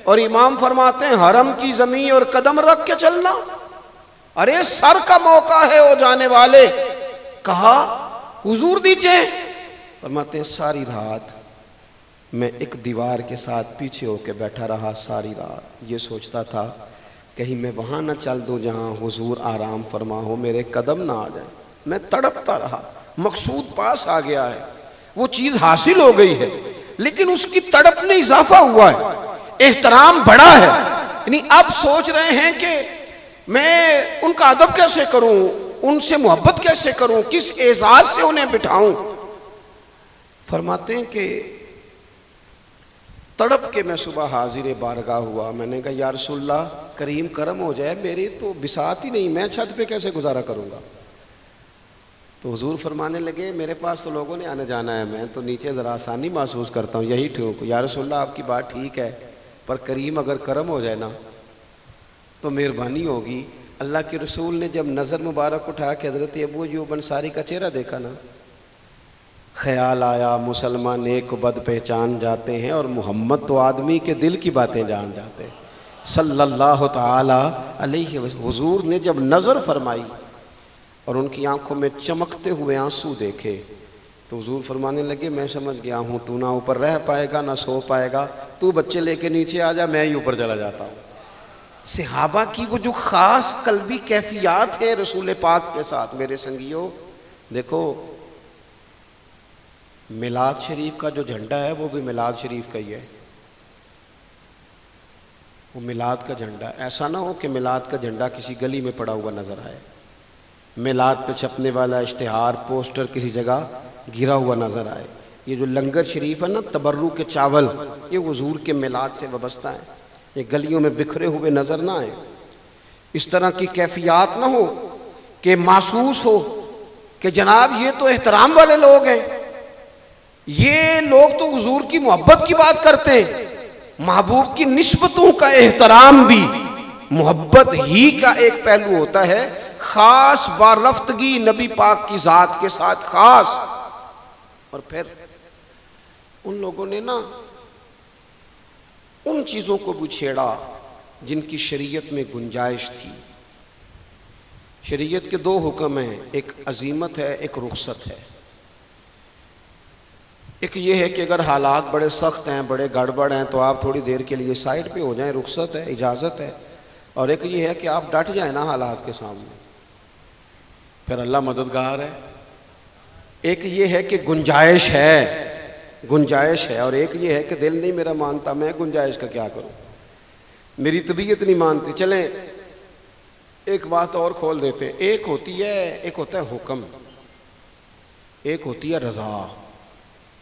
اور امام فرماتے ہیں حرم کی زمین اور قدم رکھ کے چلنا، ارے سر کا موقع ہے او جانے والے. کہا حضور نیچے. فرماتے ہیں ساری رات میں ایک دیوار کے ساتھ پیچھے ہو کے بیٹھا رہا، ساری رات یہ سوچتا تھا کہیں میں وہاں نہ چل دوں جہاں حضور آرام فرما ہو، میرے قدم نہ آ جائیں. میں تڑپتا رہا. مقصود پاس آ گیا ہے، وہ چیز حاصل ہو گئی ہے، لیکن اس کی تڑپ میں اضافہ ہوا ہے، احترام بڑا ہے. یعنی اب سوچ رہے ہیں کہ میں ان کا ادب کیسے کروں، ان سے محبت کیسے کروں، کس اعزاز سے انہیں بٹھاؤں. فرماتے ہیں کہ تڑپ کے میں صبح حاضر بارگاہ ہوا. میں نے کہا یا رسول اللہ کریم کرم ہو جائے، میری تو بساط ہی نہیں، میں چھت پہ کیسے گزارا کروں گا. تو حضور فرمانے لگے میرے پاس تو لوگوں نے آنے جانا ہے، میں تو نیچے ذرا آسانی محسوس کرتا ہوں، یہی ٹھیک. یا رسول اللہ آپ کی بات ٹھیک ہے، پر کریم اگر کرم ہو جائے نا تو مہربانی ہوگی. اللہ کے رسول نے جب نظر مبارک اٹھا کے حضرت ابو ایوب انصاری کا چہرہ دیکھا نا، خیال آیا مسلمان نیک و بد پہچان جاتے ہیں اور محمد تو آدمی کے دل کی باتیں جان جاتے ہیں صلی اللہ تعالی علیہ وسلم. حضور نے جب نظر فرمائی اور ان کی آنکھوں میں چمکتے ہوئے آنسو دیکھے تو حضور فرمانے لگے میں سمجھ گیا ہوں تو نہ اوپر رہ پائے گا نہ سو پائے گا، تو بچے لے کے نیچے آ جا، میں ہی اوپر چلا جاتا ہوں. صحابہ کی وہ جو خاص قلبی کیفیات ہے رسول پاک کے ساتھ. میرے سنگیوں دیکھو میلاد شریف کا جو جھنڈا ہے وہ بھی میلاد شریف کا ہی ہے، وہ میلاد کا جھنڈا. ایسا نہ ہو کہ میلاد کا جھنڈا کسی گلی میں پڑا ہوا نظر آئے، میلاد پہ چھپنے والا اشتہار پوسٹر کسی جگہ گرا ہوا نظر آئے. یہ جو لنگر شریف ہے نا تبرک کے چاول، یہ حضور کے میلاد سے وابستہ ہیں، یہ گلیوں میں بکھرے ہوئے نظر نہ آئے. اس طرح کی کیفیات نہ ہو کہ محسوس ہو کہ جناب یہ تو احترام والے لوگ ہیں، یہ لوگ تو حضور کی محبت کی بات کرتے ہیں. محبوب کی نسبتوں کا احترام بھی محبت ہی کا ایک پہلو ہوتا ہے، خاص بارفتگی نبی پاک کی ذات کے ساتھ خاص. اور پھر ان لوگوں نے نا ان چیزوں کو بھی چھیڑا جن کی شریعت میں گنجائش تھی. شریعت کے 2 حکم ہیں، ایک عزیمت ہے ایک رخصت ہے. ایک یہ ہے کہ اگر حالات بڑے سخت ہیں بڑے گڑبڑ ہیں تو آپ تھوڑی دیر کے لیے سائڈ پہ ہو جائیں، رخصت ہے اجازت ہے. اور ایک یہ ہے کہ آپ ڈٹ جائیں نا حالات کے سامنے، پھر اللہ مددگار ہے. ایک یہ ہے کہ گنجائش ہے اور ایک یہ ہے کہ دل نہیں میرا مانتا، میں گنجائش کا کیا کروں، میری طبیعت نہیں مانتی. چلیں ایک بات اور کھول دیتے ہیں. ایک ہوتا ہے حکم، ایک ہوتی ہے رضا.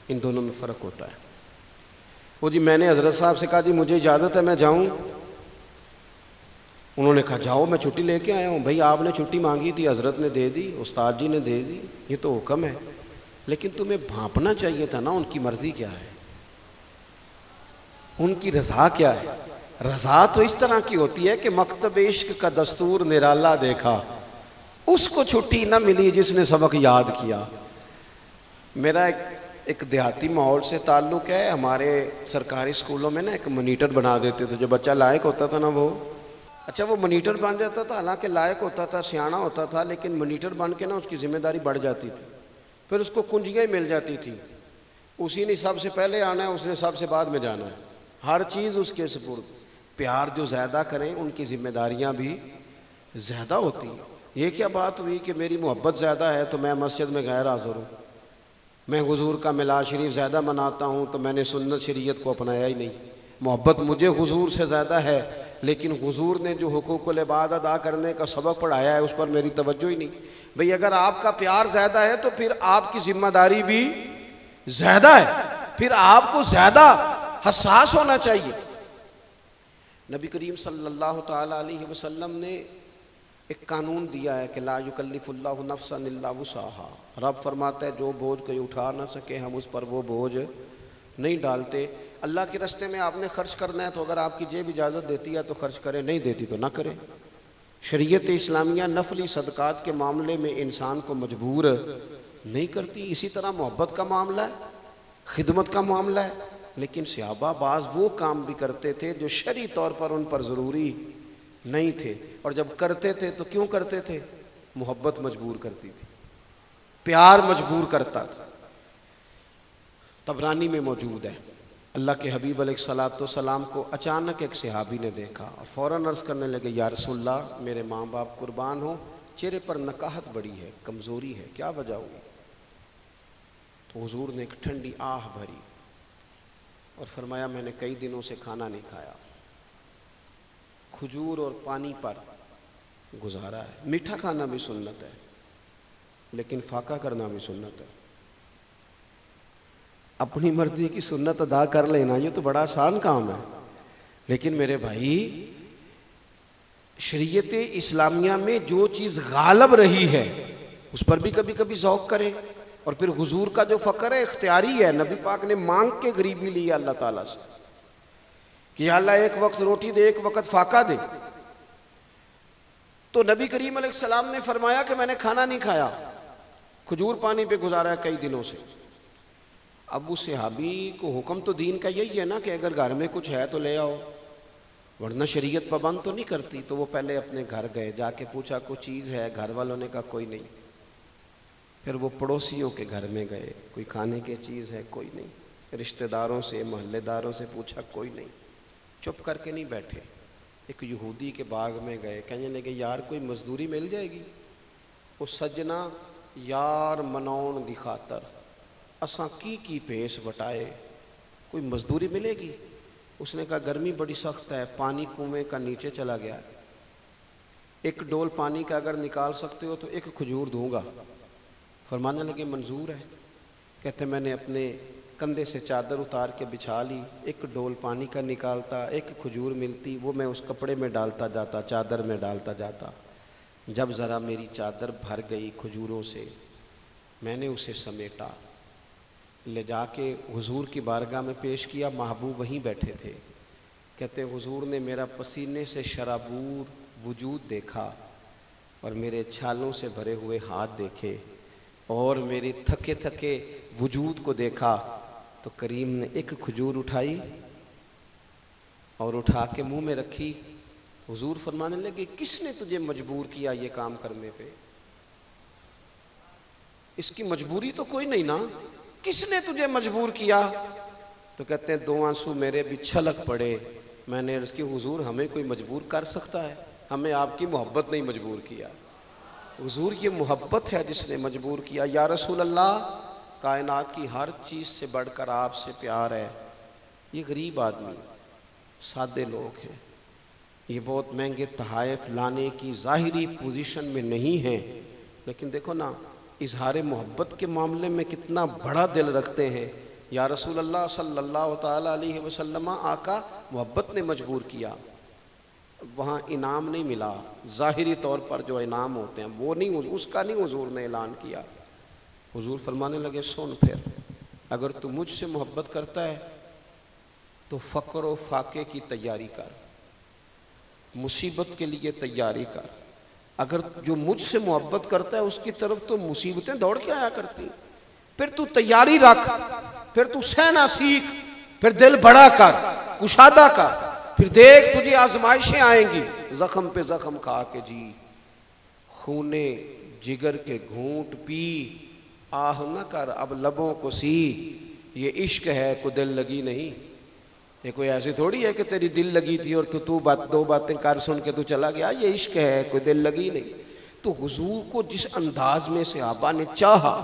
ان دونوں میں فرق ہوتا ہے. وہ جی میں نے حضرت صاحب سے کہا جی مجھے اجازت ہے میں جاؤں، انہوں نے کہا جاؤ میں چھٹی لے کے آیا ہوں. بھائی آپ نے چھٹی مانگی تھی، حضرت نے دے دی، استاد جی نے دے دی، یہ تو حکم ہے، لیکن تمہیں بھانپنا چاہیے تھا نا ان کی مرضی کیا ہے، ان کی رضا کیا ہے. رضا تو اس طرح کی ہوتی ہے کہ مکتب عشق کا دستور نرالا دیکھا، اس کو چھٹی نہ ملی جس نے سبق یاد کیا۔ میرا ایک دیہاتی ماحول سے تعلق ہے۔ ہمارے سرکاری اسکولوں میں نا ایک مانیٹر بنا دیتے تھے، جو بچہ لائق ہوتا تھا نا وہ مانیٹر بن جاتا تھا، حالانکہ لائق ہوتا تھا، سیانا ہوتا تھا، لیکن مانیٹر بن کے نا اس کی ذمہ داری بڑھ جاتی تھی، پھر اس کو کنجیاں ہی مل جاتی تھی، اسی نے سب سے پہلے آنا ہے، اس نے سب سے بعد میں جانا ہے، ہر چیز اس کے سپرد۔ پیار جو زیادہ کریں ان کی ذمہ داریاں بھی زیادہ ہوتی ہیں۔ یہ کیا بات ہوئی کہ میری محبت زیادہ ہے تو میں مسجد میں غیر حاضر ہوں، میں حضور کا میلاد شریف زیادہ مناتا ہوں تو میں نے سنت شریعت کو اپنایا ہی نہیں۔ محبت مجھے حضور سے زیادہ ہے، لیکن حضور نے جو حقوق العباد ادا کرنے کا سبق پڑھایا ہے اس پر میری توجہ ہی نہیں۔ بھئی اگر آپ کا پیار زیادہ ہے تو پھر آپ کی ذمہ داری بھی زیادہ ہے، پھر آپ کو زیادہ حساس ہونا چاہیے۔ نبی کریم صلی اللہ تعالی علیہ وسلم نے ایک قانون دیا ہے کہ لا یکلف اللہ نفسا الا وسعها۔ رب فرماتا ہے جو بوجھ کوئی اٹھا نہ سکے ہم اس پر وہ بوجھ نہیں ڈالتے۔ اللہ کے راستے میں آپ نے خرچ کرنا ہے تو اگر آپ کی جیب اجازت دیتی ہے تو خرچ کریں، نہیں دیتی تو نہ کریں۔ شریعت اسلامیہ نفلی صدقات کے معاملے میں انسان کو مجبور نہیں کرتی۔ اسی طرح محبت کا معاملہ ہے، خدمت کا معاملہ ہے، لیکن صحابہ بعض وہ کام بھی کرتے تھے جو شرعی طور پر ان پر ضروری نہیں تھے، اور جب کرتے تھے تو کیوں کرتے تھے؟ محبت مجبور کرتی تھی، پیار مجبور کرتا تھا۔ طبرانی میں موجود ہے، اللہ کے حبیب علیہ الصلوۃ والسلام کو اچانک ایک صحابی نے دیکھا اور فوراً عرض کرنے لگے یا رسول اللہ میرے ماں باپ قربان ہو، چہرے پر نکاہت بڑی ہے، کمزوری ہے، کیا وجہ ہوئی؟ تو حضور نے ایک ٹھنڈی آہ بھری اور فرمایا میں نے کئی دنوں سے کھانا نہیں کھایا، کھجور اور پانی پر گزارا ہے۔ میٹھا کھانا بھی سنت ہے لیکن فاقہ کرنا بھی سنت ہے۔ اپنی مرضی کی سنت ادا کر لینا یہ تو بڑا آسان کام ہے، لیکن میرے بھائی شریعت اسلامیہ میں جو چیز غالب رہی ہے اس پر بھی کبھی کبھی ذوق کریں۔ اور پھر حضور کا جو فقر ہے اختیاری ہے، نبی پاک نے مانگ کے غریبی لی ہے اللہ تعالیٰ سے کہ یا اللہ ایک وقت روٹی دے ایک وقت فاقہ دے، تو نبی کریم علیہ السلام نے فرمایا کہ میں نے کھانا نہیں کھایا، کھجور پانی پہ گزارا ہے کئی دنوں سے۔ اب اس صحابی کو حکم تو دین کا یہی ہے نا کہ اگر گھر میں کچھ ہے تو لے آؤ، ورنہ شریعت پابند تو نہیں کرتی۔ تو وہ پہلے اپنے گھر گئے، جا کے پوچھا کوئی چیز ہے؟ گھر والوں نے کہا کوئی نہیں۔ پھر وہ پڑوسیوں کے گھر میں گئے، کوئی کھانے کی چیز ہے؟ کوئی نہیں۔ رشتہ داروں سے محلے داروں سے پوچھا، کوئی نہیں۔ چپ کر کے نہیں بیٹھے، ایک یہودی کے باغ میں گئے، کہنے لگے یار کوئی مزدوری مل جائے گی؟ وہ سجنا یار منون دی خاطر اساں کی پیش بٹائے، کوئی مزدوری ملے گی؟ اس نے کہا گرمی بڑی سخت ہے، پانی کنویں کا نیچے چلا گیا ہے، ایک ڈول پانی کا اگر نکال سکتے ہو تو ایک کھجور دوں گا۔ فرمانے لگے منظور ہے۔ کہتے میں نے اپنے کندھے سے چادر اتار کے بچھا لی، ایک ڈول پانی کا نکالتا، ایک کھجور ملتی، وہ میں اس کپڑے میں ڈالتا جاتا، چادر میں ڈالتا جاتا۔ جب ذرا میری چادر بھر گئی کھجوروں سے، میں نے اسے سمیٹا، لے جا کے حضور کی بارگاہ میں پیش کیا، محبوب وہیں بیٹھے تھے۔ کہتے حضور نے میرا پسینے سے شرابور وجود دیکھا اور میرے چھالوں سے بھرے ہوئے ہاتھ دیکھے اور میری تھکے تھکے وجود کو دیکھا، تو کریم نے ایک کھجور اٹھائی اور اٹھا کے منہ میں رکھی۔ حضور فرمانے لگے کس نے تجھے مجبور کیا یہ کام کرنے پہ؟ اس کی مجبوری تو کوئی نہیں نا، کس نے تجھے مجبور کیا؟ تو کہتے ہیں دو آنسو میرے بھی چھلک پڑے۔ میں نے عرض کی حضور ہمیں کوئی مجبور کر سکتا ہے؟ ہمیں آپ کی محبت نہیں مجبور کیا، حضور یہ محبت ہے جس نے مجبور کیا۔ یا رسول اللہ کائنات کی ہر چیز سے بڑھ کر آپ سے پیار ہے۔ یہ غریب آدمی، سادے لوگ ہیں، یہ بہت مہنگے تحائف لانے کی ظاہری پوزیشن میں نہیں ہیں، لیکن دیکھو نا اظہار محبت کے معاملے میں کتنا بڑا دل رکھتے ہیں۔ یا رسول اللہ صلی اللہ تعالی علیہ وسلم آقا محبت نے مجبور کیا، وہاں انعام نہیں ملا، ظاہری طور پر جو انعام ہوتے ہیں وہ نہیں، اس کا نہیں حضور نے اعلان کیا۔ حضور فرمانے لگے سن پھر اگر تو مجھ سے محبت کرتا ہے تو فقر و فاقے کی تیاری کر، مصیبت کے لیے تیاری کر. اگر جو مجھ سے محبت کرتا ہے اس کی طرف تو مصیبتیں دوڑ کے آیا کرتی. پھر تو تیاری رکھ, پھر تو سہنا سیکھ, پھر دل بڑا کر, کشادہ کر, پھر دیکھ تجھے آزمائشیں آئیں گی. زخم پہ زخم کھا کے جی, خونے جگر کے گھونٹ پی, آہ نہ کر اب لبوں کو سی. یہ عشق ہے کوئی دل لگی نہیں. یہ کوئی ایسی تھوڑی ہے کہ تیری دل لگی تھی اور تو دو باتیں کر سن کے تو چلا گیا. یہ عشق ہے کوئی دل لگی نہیں. تو حضور کو جس انداز میں صحابہ نے چاہا,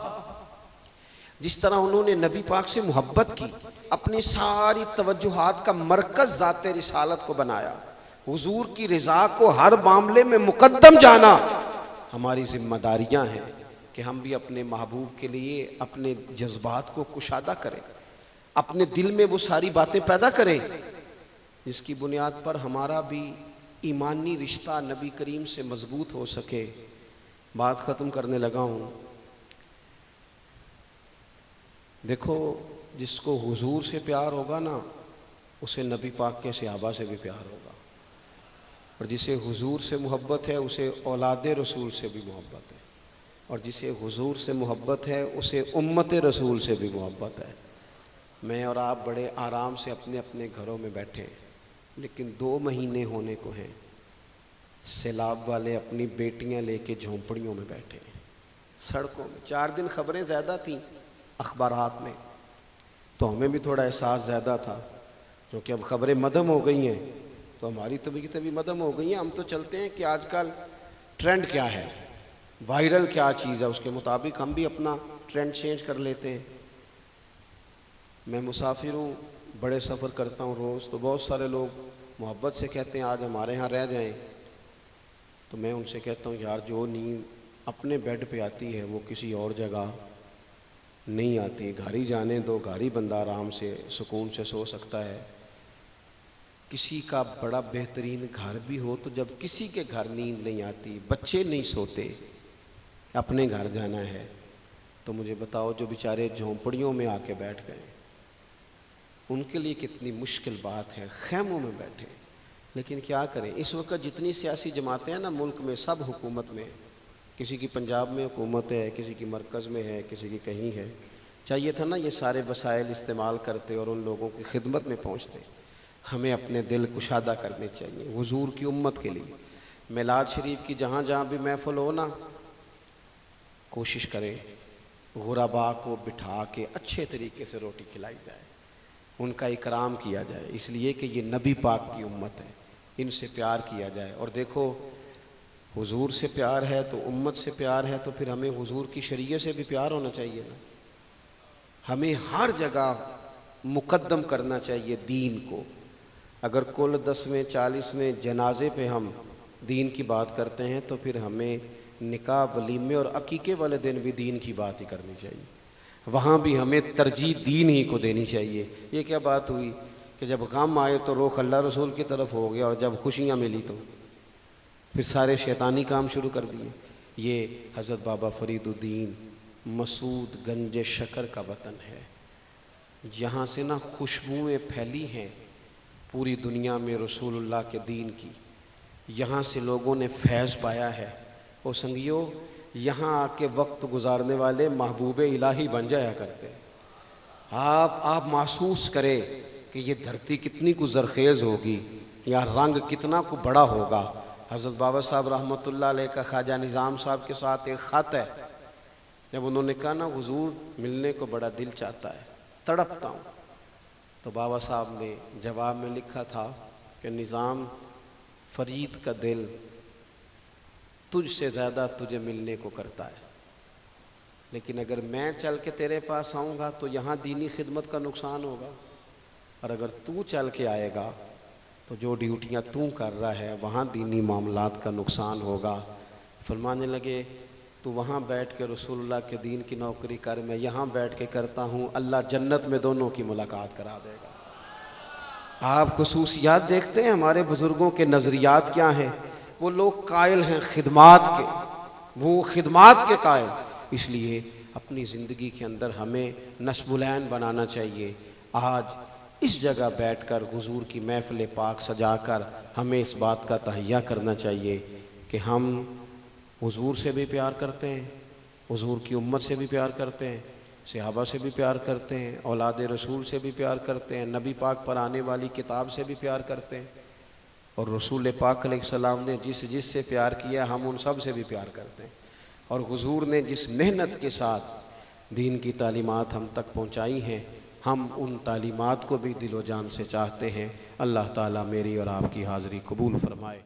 جس طرح انہوں نے نبی پاک سے محبت کی, اپنی ساری توجہات کا مرکز ذات رسالت کو بنایا, حضور کی رضا کو ہر معاملے میں مقدم جانا. ہماری ذمہ داریاں ہیں کہ ہم بھی اپنے محبوب کے لیے اپنے جذبات کو کشادہ کریں, اپنے دل میں وہ ساری باتیں پیدا کریں جس کی بنیاد پر ہمارا بھی ایمانی رشتہ نبی کریم سے مضبوط ہو سکے. بات ختم کرنے لگا ہوں. دیکھو, جس کو حضور سے پیار ہوگا نا, اسے نبی پاک کے صحابہ سے بھی پیار ہوگا, اور جسے حضور سے محبت ہے اسے اولاد رسول سے بھی محبت ہے, اور جسے حضور سے محبت ہے اسے امت رسول سے بھی محبت ہے. میں اور آپ بڑے آرام سے اپنے اپنے گھروں میں بیٹھے, لیکن 2 مہینے ہونے کو ہیں, سیلاب والے اپنی بیٹیاں لے کے جھونپڑیوں میں بیٹھے سڑکوں میں. 4 دن خبریں زیادہ تھیں اخبارات میں, تو ہمیں بھی تھوڑا احساس زیادہ تھا, کیونکہ اب خبریں مدھم ہو گئی ہیں تو ہماری طبیعتیں بھی مدھم ہو گئی ہیں. ہم تو چلتے ہیں کہ آج کل ٹرینڈ کیا ہے, وائرل کیا چیز ہے, اس کے مطابق ہم بھی اپنا ٹرینڈ چینج کر لیتے ہیں. میں مسافر ہوں, بڑے سفر کرتا ہوں روز, تو بہت سارے لوگ محبت سے کہتے ہیں آج ہمارے ہاں رہ جائیں. تو میں ان سے کہتا ہوں یار, جو نیند اپنے بیڈ پہ آتی ہے وہ کسی اور جگہ نہیں آتی. گھر ہی جانے دو, گھر ہی بندہ آرام سے سکون سے سو سکتا ہے. کسی کا بڑا بہترین گھر بھی ہو تو جب کسی کے گھر نیند نہیں آتی, بچے نہیں سوتے, اپنے گھر جانا ہے, تو مجھے بتاؤ جو بیچارے جھونپڑیوں میں آ کے بیٹھ گئے ان کے لیے کتنی مشکل بات ہے, خیموں میں بیٹھے. لیکن کیا کریں, اس وقت جتنی سیاسی جماعتیں ہیں نا ملک میں, سب حکومت میں, کسی کی پنجاب میں حکومت ہے, کسی کی مرکز میں ہے, کسی کی کہیں ہے. چاہیے تھا نا یہ سارے وسائل استعمال کرتے اور ان لوگوں کی خدمت میں پہنچتے. ہمیں اپنے دل کشادہ کرنے چاہیے حضور کی امت کے لیے. میلاد شریف کی جہاں جہاں بھی محفل ہو نا, کوشش کریں غربا کو بٹھا کے اچھے طریقے سے روٹی کھلائی جائے, ان کا اکرام کیا جائے, اس لیے کہ یہ نبی پاک کی امت ہے, ان سے پیار کیا جائے. اور دیکھو, حضور سے پیار ہے تو امت سے پیار ہے, تو پھر ہمیں حضور کی شریعت سے بھی پیار ہونا چاہیے نا. ہمیں ہر جگہ مقدم کرنا چاہیے دین کو. اگر کل 10ویں 40ویں جنازے پہ ہم دین کی بات کرتے ہیں تو پھر ہمیں نکاح ولیمے اور عقیقے والے دن بھی دین کی بات ہی کرنی چاہیے. وہاں بھی ہمیں ترجیح دین ہی کو دینی چاہیے. یہ کیا بات ہوئی کہ جب غم آئے تو رخ اللہ رسول کی طرف ہو گیا, اور جب خوشیاں ملی تو پھر سارے شیطانی کام شروع کر دیے. یہ حضرت بابا فرید الدین مسعود گنج شکر کا وطن ہے, یہاں سے نا خوشبوئیں پھیلی ہیں پوری دنیا میں رسول اللہ کے دین کی. یہاں سے لوگوں نے فیض پایا ہے. اور سنگیو, یہاں آ کے وقت گزارنے والے محبوب الہی بن جایا کرتے. آپ محسوس کریں کہ یہ دھرتی کتنی کو زرخیز ہوگی, یا رنگ کتنا کو بڑا ہوگا. حضرت بابا صاحب رحمۃ اللہ علیہ کا خواجہ نظام صاحب کے ساتھ ایک خط ہے. جب انہوں نے کہا نا حضور ملنے کو بڑا دل چاہتا ہے, تڑپتا ہوں, تو بابا صاحب نے جواب میں لکھا تھا کہ نظام, فرید کا دل تجھ سے زیادہ تجھے ملنے کو کرتا ہے, لیکن اگر میں چل کے تیرے پاس آؤں گا تو یہاں دینی خدمت کا نقصان ہوگا, اور اگر تو چل کے آئے گا تو جو ڈیوٹیاں تو کر رہا ہے وہاں دینی معاملات کا نقصان ہوگا. فرمانے لگے تو وہاں بیٹھ کے رسول اللہ کے دین کی نوکری کر, میں یہاں بیٹھ کے کرتا ہوں, اللہ جنت میں دونوں کی ملاقات کرا دے گا. آپ خصوصیات دیکھتے ہیں ہمارے بزرگوں کے نظریات کیا ہیں. وہ لوگ قائل ہیں خدمات کے, وہ خدمات کے قائل. اس لیے اپنی زندگی کے اندر ہمیں نصب العین بنانا چاہیے. آج اس جگہ بیٹھ کر حضور کی محفل پاک سجا کر ہمیں اس بات کا تہیہ کرنا چاہیے کہ ہم حضور سے بھی پیار کرتے ہیں، حضور کی امت سے بھی پیار کرتے ہیں، صحابہ سے بھی پیار کرتے ہیں، اولاد رسول سے بھی پیار کرتے ہیں، نبی پاک پر آنے والی کتاب سے بھی پیار کرتے ہیں، اور رسول پاک علیہ السلام نے جس سے پیار کیا ہم ان سب سے بھی پیار کرتے ہیں، اور حضور نے جس محنت کے ساتھ دین کی تعلیمات ہم تک پہنچائی ہیں ہم ان تعلیمات کو بھی دل و جان سے چاہتے ہیں۔ اللہ تعالیٰ میری اور آپ کی حاضری قبول فرمائے۔